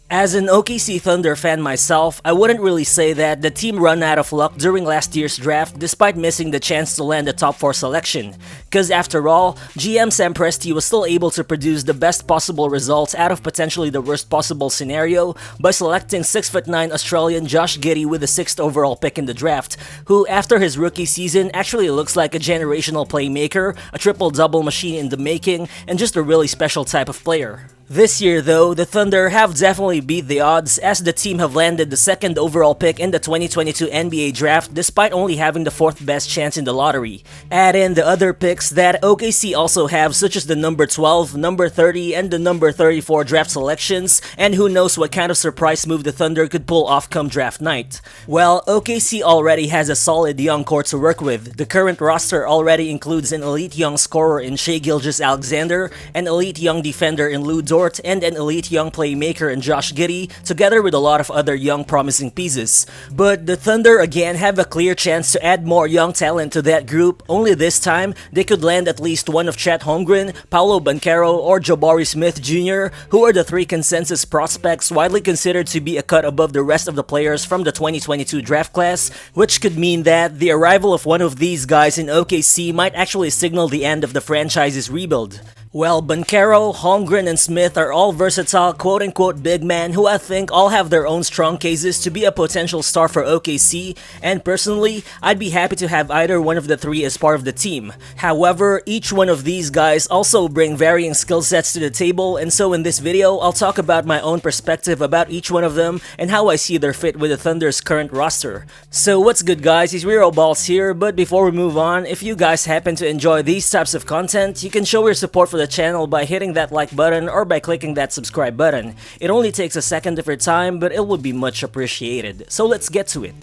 As an OKC Thunder fan myself, I wouldn't really say that the team ran out of luck during last year's draft despite missing the chance to land a top 4 selection. Cause after all, GM Sam Presti was still able to produce the best possible results out of potentially the worst possible scenario by selecting 6'9" Australian Josh Giddey with the 6th overall pick in the draft, who after his rookie season actually looks like a generational playmaker, a triple-double machine in the making, and just a really special type of player. This year though, the Thunder have definitely beat the odds as the team have landed the 2nd overall pick in the 2022 NBA draft despite only having the 4th best chance in the lottery. Add in the other picks that OKC also have such as the number 12, number 30, and the number 34 draft selections, and who knows what kind of surprise move the Thunder could pull off come draft night. Well, OKC already has a solid young core to work with. The current roster already includes an elite young scorer in Shai Gilgeous-Alexander, an elite young defender in Luguentz Dort, and an elite young playmaker in Josh Giddey, together with a lot of other young promising pieces. But the Thunder again have a clear chance to add more young talent to that group, only this time they could land at least one of Chet Holmgren, Paolo Banchero, or Jabari Smith Jr, who are the 3 consensus prospects widely considered to be a cut above the rest of the players from the 2022 draft class, which could mean that the arrival of one of these guys in OKC might actually signal the end of the franchise's rebuild. Well, Banchero, Holmgren, and Smith are all versatile quote-unquote big men who I think all have their own strong cases to be a potential star for OKC, and personally, I'd be happy to have either one of the 3 as part of the team. However, each one of these guys also bring varying skill sets to the table, and so in this video, I'll talk about my own perspective about each one of them and how I see their fit with the Thunder's current roster. So what's good guys, it's Real Balls here, but before we move on, if you guys happen to enjoy these types of content, you can show your support for the channel by hitting that like button or by clicking that subscribe button. It only takes a second of your time, but it would be much appreciated. So let's get to it.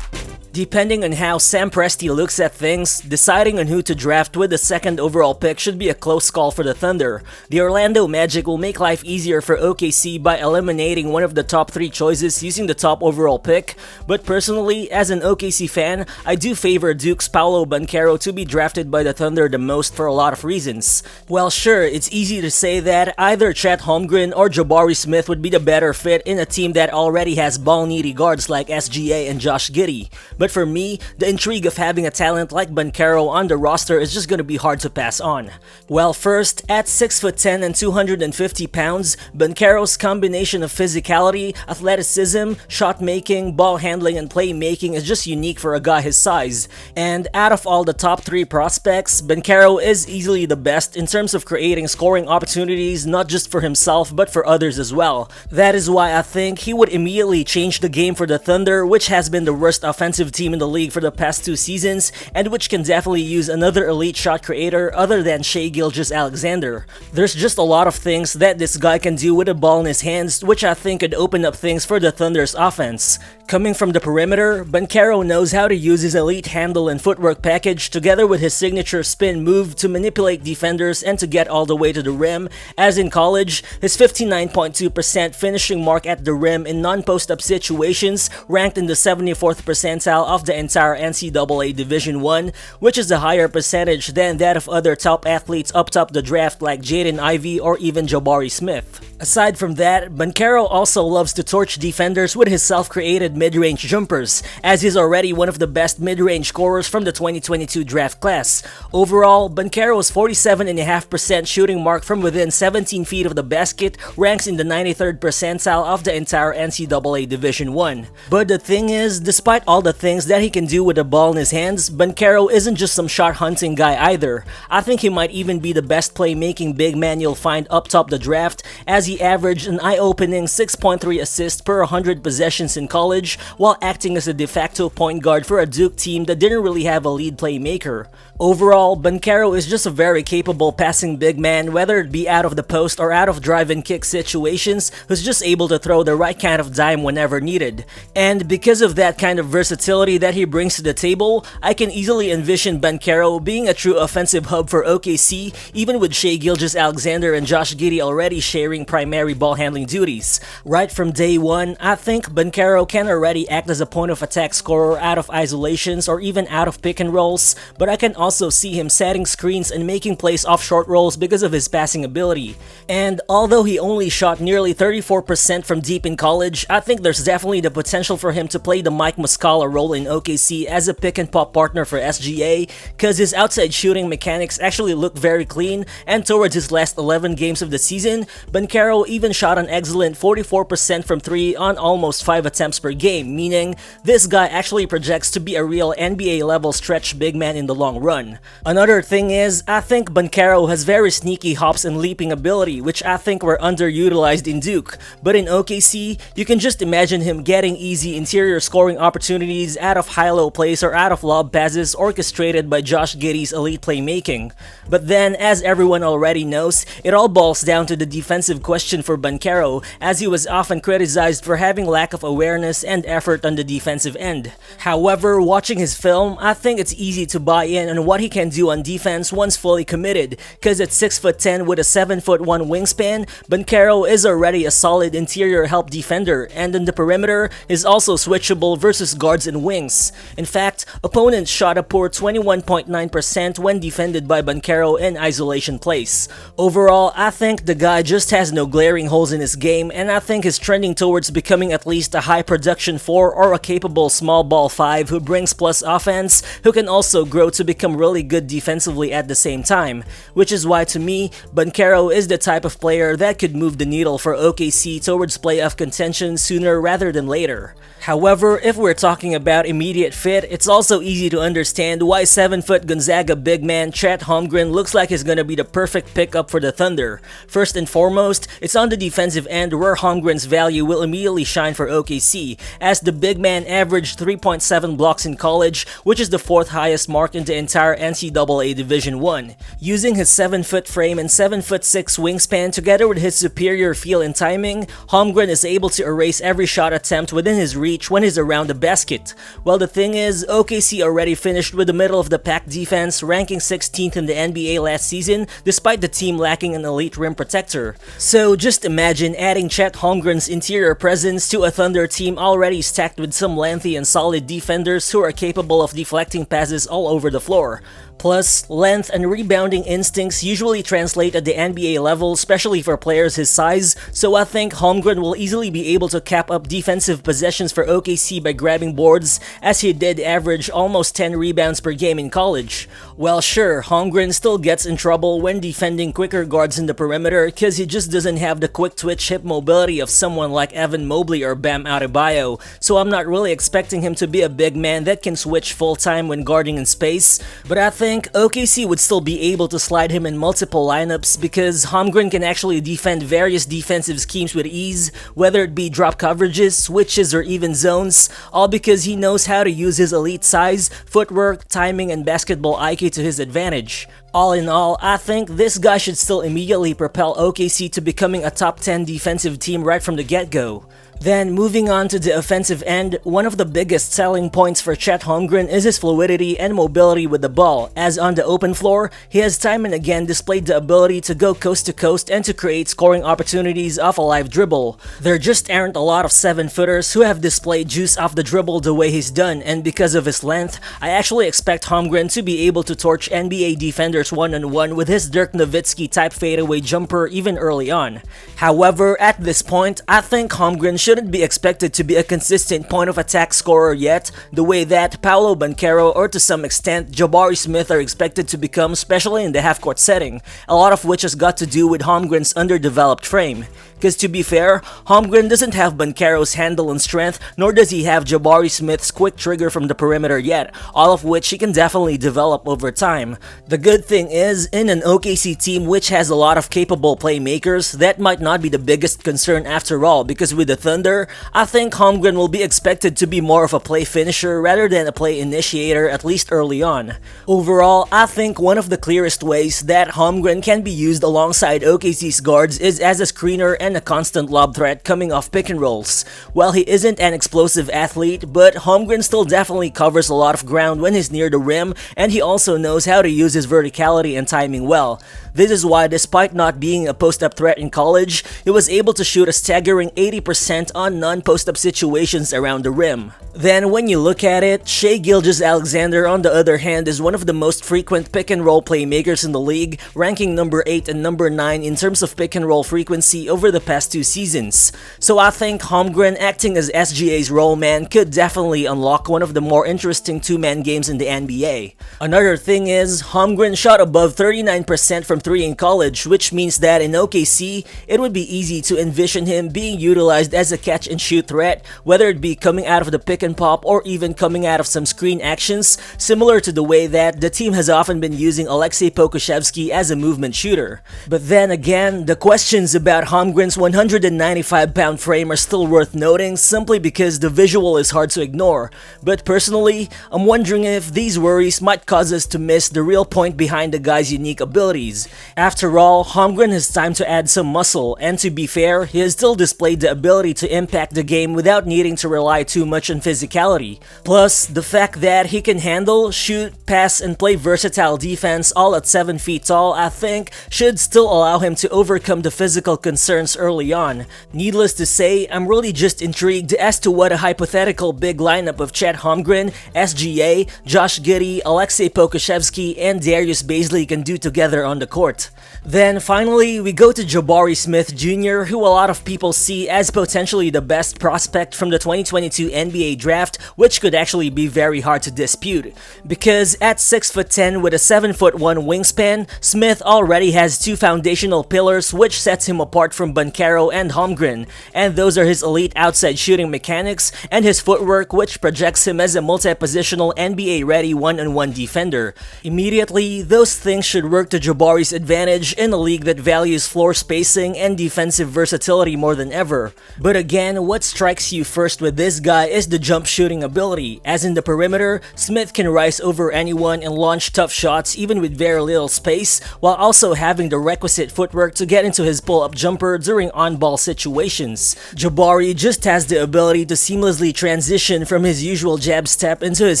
Depending on how Sam Presti looks at things, deciding on who to draft with the 2nd overall pick should be a close call for the Thunder. The Orlando Magic will make life easier for OKC by eliminating one of the top 3 choices using the top overall pick, but personally, as an OKC fan, I do favor Duke's Paolo Banchero to be drafted by the Thunder the most for a lot of reasons. Well sure, it's easy to say that either Chet Holmgren or Jabari Smith would be the better fit in a team that already has ball-needy guards like SGA and Josh Giddey. But for me, the intrigue of having a talent like Banchero on the roster is just gonna be hard to pass on. Well, first, at 6'10" and 250 pounds, Banchero's combination of physicality, athleticism, shot making, ball handling, and playmaking is just unique for a guy his size. And out of all the top 3 prospects, Banchero is easily the best in terms of creating scoring opportunities not just for himself but for others as well. That is why I think he would immediately change the game for the Thunder, which has been the worst offensive team in the league for the past 2 seasons, and which can definitely use another elite shot creator other than Shai Gilgeous-Alexander. There's just a lot of things that this guy can do with the ball in his hands, which I think could open up things for the Thunder's offense. Coming from the perimeter, Banchero knows how to use his elite handle and footwork package together with his signature spin move to manipulate defenders and to get all the way to the rim. As in college, his 59.2% finishing mark at the rim in non-post-up situations ranked in the 74th percentile of the entire NCAA Division I, which is a higher percentage than that of other top athletes up top the draft like Jaden Ivey or even Jabari Smith. Aside from that, Banchero also loves to torch defenders with his self-created mid-range jumpers, as he's already one of the best mid-range scorers from the 2022 draft class. Overall, Banchero's 47.5% shooting mark from within 17 feet of the basket ranks in the 93rd percentile of the entire NCAA Division I. But the thing is, despite all the things that he can do with the ball in his hands, Banchero isn't just some shot-hunting guy either. I think he might even be the best playmaking big man you'll find up top the draft, as he averaged an eye-opening 6.3 assists per 100 possessions in college, while acting as a de facto point guard for a Duke team that didn't really have a lead playmaker. Overall, Banchero is just a very capable passing big man, whether it be out of the post or out of drive and kick situations, who's just able to throw the right kind of dime whenever needed. And because of that kind of versatility that he brings to the table, I can easily envision Banchero being a true offensive hub for OKC, even with Shai Gilgeous-Alexander and Josh Giddey already sharing primary ball handling duties. Right from day one, I think Banchero can already act as a point of attack scorer out of isolations or even out of pick and rolls, but I can also see him setting screens and making plays off short rolls because of his passing ability. And although he only shot nearly 34% from deep in college, I think there's definitely the potential for him to play the Mike Muscala role in OKC as a pick and pop partner for SGA, cause his outside shooting mechanics actually look very clean, and towards his last 11 games of the season, Banchero even shot an excellent 44% from 3 on almost 5 attempts per game, meaning this guy actually projects to be a real NBA level stretch big man in the long run. Another thing is, I think Banchero has very sneaky hops and leaping ability, which I think were underutilized in Duke, but in OKC, you can just imagine him getting easy interior scoring opportunities out of high-low plays or out of lob passes orchestrated by Josh Giddey's elite playmaking. But then, as everyone already knows, it all boils down to the defensive question for Banchero, as he was often criticized for having lack of awareness and effort on the defensive end. However, watching his film, I think it's easy to buy in on what he can do on defense once fully committed, cause at 6'10" with a 7'1" wingspan, Banchero is already a solid interior help defender, and on the perimeter is also switchable versus guards and wings. In fact, opponents shot a poor 21.9% when defended by Banchero in isolation plays. Overall, I think the guy just has no glaring holes in his game, and I think he's trending towards becoming at least a high production 4 or a capable small ball 5 who brings plus offense, who can also grow to become really good defensively at the same time, which is why to me, Banchero is the type of player that could move the needle for OKC towards playoff contention sooner rather than later. However, if we're talking about immediate fit, it's also easy to understand why 7-foot Gonzaga big man Chet Holmgren looks like he's gonna be the perfect pickup for the Thunder. First and foremost, it's on the defensive end where Holmgren's value will immediately shine for OKC, as the big man averaged 3.7 blocks in college, which is the 4th highest mark in the entire NCAA Division I. Using his 7-foot frame and 7'6" wingspan together with his superior feel and timing, Holmgren is able to erase every shot attempt within his reach when he's around the basket. Well, the thing is, OKC already finished with the middle of the pack defense, ranking 16th in the NBA last season, despite the team lacking an elite rim protector. So just imagine adding Chet Holmgren's interior presence to a Thunder team already stacked with some lengthy and solid defenders who are capable of deflecting passes all over the floor. Plus, length and rebounding instincts usually translate at the NBA level, especially for players his size, so I think Holmgren will easily be able to cap up defensive possessions for OKC by grabbing boards, as he did average almost 10 rebounds per game in college. Well, sure, Holmgren still gets in trouble when defending quicker guards in the perimeter cause he just doesn't have the quick twitch hip mobility of someone like Evan Mobley or Bam Adebayo, so I'm not really expecting him to be a big man that can switch full-time when guarding in space, but I think OKC would still be able to slide him in multiple lineups because Holmgren can actually defend various defensive schemes with ease, whether it be drop coverages, switches, or even zones, all because he knows how to use his elite size, footwork, timing, and basketball IQ to his advantage. All in all, I think this guy should still immediately propel OKC to becoming a top 10 defensive team right from the get-go. Then, moving on to the offensive end, one of the biggest selling points for Chet Holmgren is his fluidity and mobility with the ball, as on the open floor, he has time and again displayed the ability to go coast to coast and to create scoring opportunities off a live dribble. There just aren't a lot of 7-footers who have displayed juice off the dribble the way he's done, and because of his length, I actually expect Holmgren to be able to torch NBA defenders one-on-one with his Dirk Nowitzki type fadeaway jumper even early on. However, at this point, I think Holmgren shouldn't be expected to be a consistent point of attack scorer yet, the way that Paolo Banchero or to some extent Jabari Smith are expected to become, especially in the half-court setting, a lot of which has got to do with Holmgren's underdeveloped frame. Because to be fair, Holmgren doesn't have Banchero's handle and strength, nor does he have Jabari Smith's quick trigger from the perimeter yet, all of which he can definitely develop over time. The good thing is, in an OKC team which has a lot of capable playmakers, that might not be the biggest concern after all, because with the Thunder, I think Holmgren will be expected to be more of a play finisher rather than a play initiator, at least early on. Overall, I think one of the clearest ways that Holmgren can be used alongside OKC's guards is as a screener and a constant lob threat coming off pick and rolls. While he isn't an explosive athlete, but Holmgren still definitely covers a lot of ground when he's near the rim, and he also knows how to use his verticality physicality and timing well. This is why, despite not being a post-up threat in college, he was able to shoot a staggering 80% on non-post-up situations around the rim. Then when you look at it, Shai Gilgeous-Alexander on the other hand is one of the most frequent pick-and-roll playmakers in the league, ranking number 8 and number 9 in terms of pick-and-roll frequency over the past 2 seasons. So I think Holmgren acting as SGA's roll man could definitely unlock one of the more interesting two-man games in the NBA. Another thing is, Holmgren shot above 39% from 3 in college, which means that in OKC, it would be easy to envision him being utilized as a catch-and-shoot threat, whether it be coming out of the pick-and-pop or even coming out of some screen actions, similar to the way that the team has often been using Aleksej Pokusevski as a movement shooter. But then again, the questions about Holmgren's 195-pound frame are still worth noting simply because the visual is hard to ignore. But personally, I'm wondering if these worries might cause us to miss the real point behind the guy's unique abilities. After all, Holmgren has time to add some muscle, and to be fair, he has still displayed the ability to impact the game without needing to rely too much on physicality. Plus, the fact that he can handle, shoot, pass, and play versatile defense all at 7 feet tall, I think, should still allow him to overcome the physical concerns early on. Needless to say, I'm really just intrigued as to what a hypothetical big lineup of Chet Holmgren, SGA, Josh Giddey, Aleksej Pokusevski, and Darius Bazley can do together on the court. Then finally, we go to Jabari Smith Jr., who a lot of people see as potentially the best prospect from the 2022 NBA draft, which could actually be very hard to dispute. Because at 6'10" with a 7'1" wingspan, Smith already has 2 foundational pillars which sets him apart from Banchero and Holmgren, and those are his elite outside shooting mechanics and his footwork, which projects him as a multi-positional NBA-ready one-on-one defender. Immediately, those things should work to Jabari's advantage in a league that values floor spacing and defensive versatility more than ever. But again, what strikes you first with this guy is the jump shooting ability, as in the perimeter, Smith can rise over anyone and launch tough shots even with very little space, while also having the requisite footwork to get into his pull-up jumper during on-ball situations. Jabari just has the ability to seamlessly transition from his usual jab step into his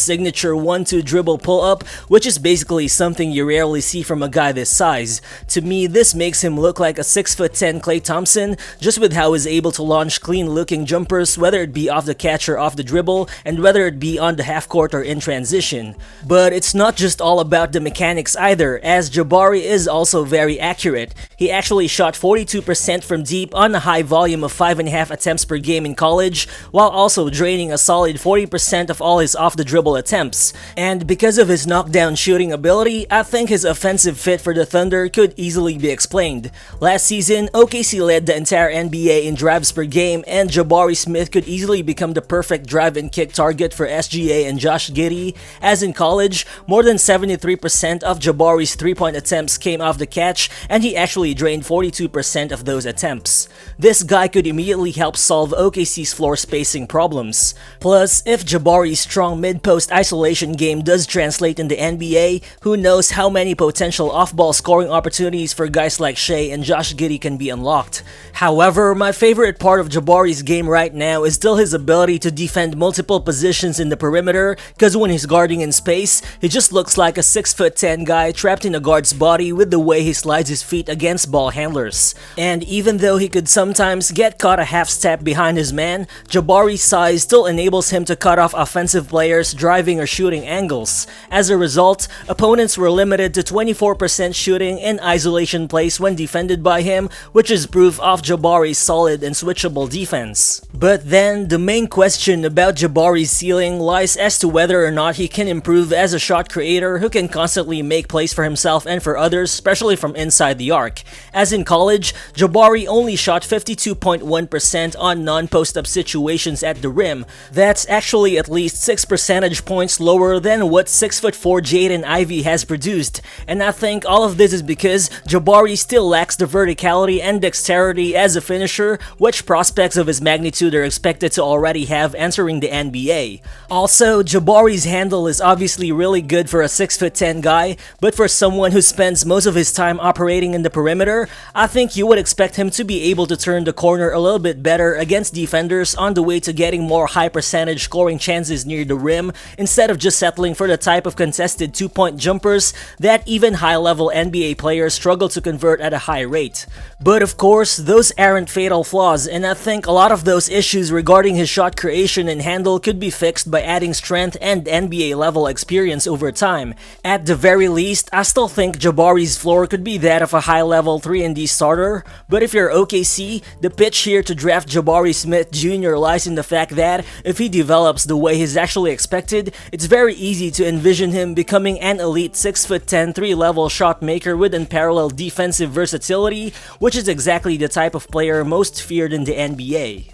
signature 1-2 dribble pull-up, which is basically something you rarely see from a guy this size. To me, this makes him look like a 6'10" Klay Thompson, just with how he's able to launch clean-looking jumpers, whether it be off the catch or off the dribble, and whether it be on the half-court or in transition. But it's not just all about the mechanics either, as Jabari is also very accurate. He actually shot 42% from deep on a high volume of 5.5 attempts per game in college, while also draining a solid 40% of all his off-the-dribble attempts. And because of his knockdown shooting ability, I think his offensive fit for the Thunder could easily be explained. Last season, OKC led the entire NBA in drives per game, and Jabari Smith could easily become the perfect drive and kick target for SGA and Josh Giddey, as in college, more than 73% of Jabari's 3-point attempts came off the catch, and he actually drained 42% of those attempts. This guy could immediately help solve OKC's floor spacing problems. Plus, if Jabari's strong mid-post isolation game does translate in the NBA, who knows how many potential off-ball scoring opportunities for guys like Shai and Josh Giddey can be unlocked. However, my favorite part of Jabari's game right now is still his ability to defend multiple positions in the perimeter, because when he's guarding in space, he just looks like a 6'10" guy trapped in a guard's body with the way he slides his feet against ball handlers. And even though he could sometimes get caught a half step behind his man, Jabari's size still enables him to cut off offensive players' driving or shooting angles. As a result, opponents were limited to 24% shooting in isolation plays when defended by him, which is proof of Jabari's solid and switchable defense. But then, the main question about Jabari's ceiling lies as to whether or not he can improve as a shot creator who can constantly make plays for himself and for others, especially from inside the arc. As in college, Jabari only shot 52.1% on non-post-up situations at the rim. That's actually at least 6 percentage points lower than what 6'4" Jaden Ivey has produced, and I think all of this is because Jabari still lacks the verticality and dexterity as a finisher, which prospects of his magnitude are expected to already have entering the NBA. Also, Jabari's handle is obviously really good for a 6'10" guy, but for someone who spends most of his time operating in the perimeter, I think you would expect him to be able to turn the corner a little bit better against defenders on the way to getting more high percentage scoring chances near the rim, instead of just settling for the type of contested 2-point jumpers that even high-level NBA players struggle to convert at a high rate. But of course, those aren't fatal flaws, and I think a lot of those issues regarding his shot creation and handle could be fixed by adding strength and NBA-level experience over time. At the very least, I still think Jabari's floor could be that of a high-level 3-and-D starter, but if you're OKC, the pitch here to draft Jabari Smith Jr. lies in the fact that if he develops the way he's actually expected, it's very easy to envision him becoming an elite 6'10", 3-level shot maker with unparalleled defensive versatility, which is exactly the type of player most feared in the NBA.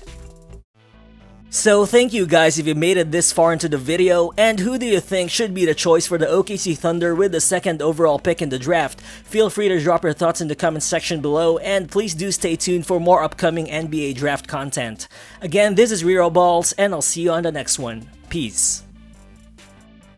So thank you guys if you made it this far into the video, and who do you think should be the choice for the OKC Thunder with the 2nd overall pick in the draft? Feel free to drop your thoughts in the comment section below, and please do stay tuned for more upcoming NBA draft content. Again, this is Rero Balls, and I'll see you on the next one. Peace.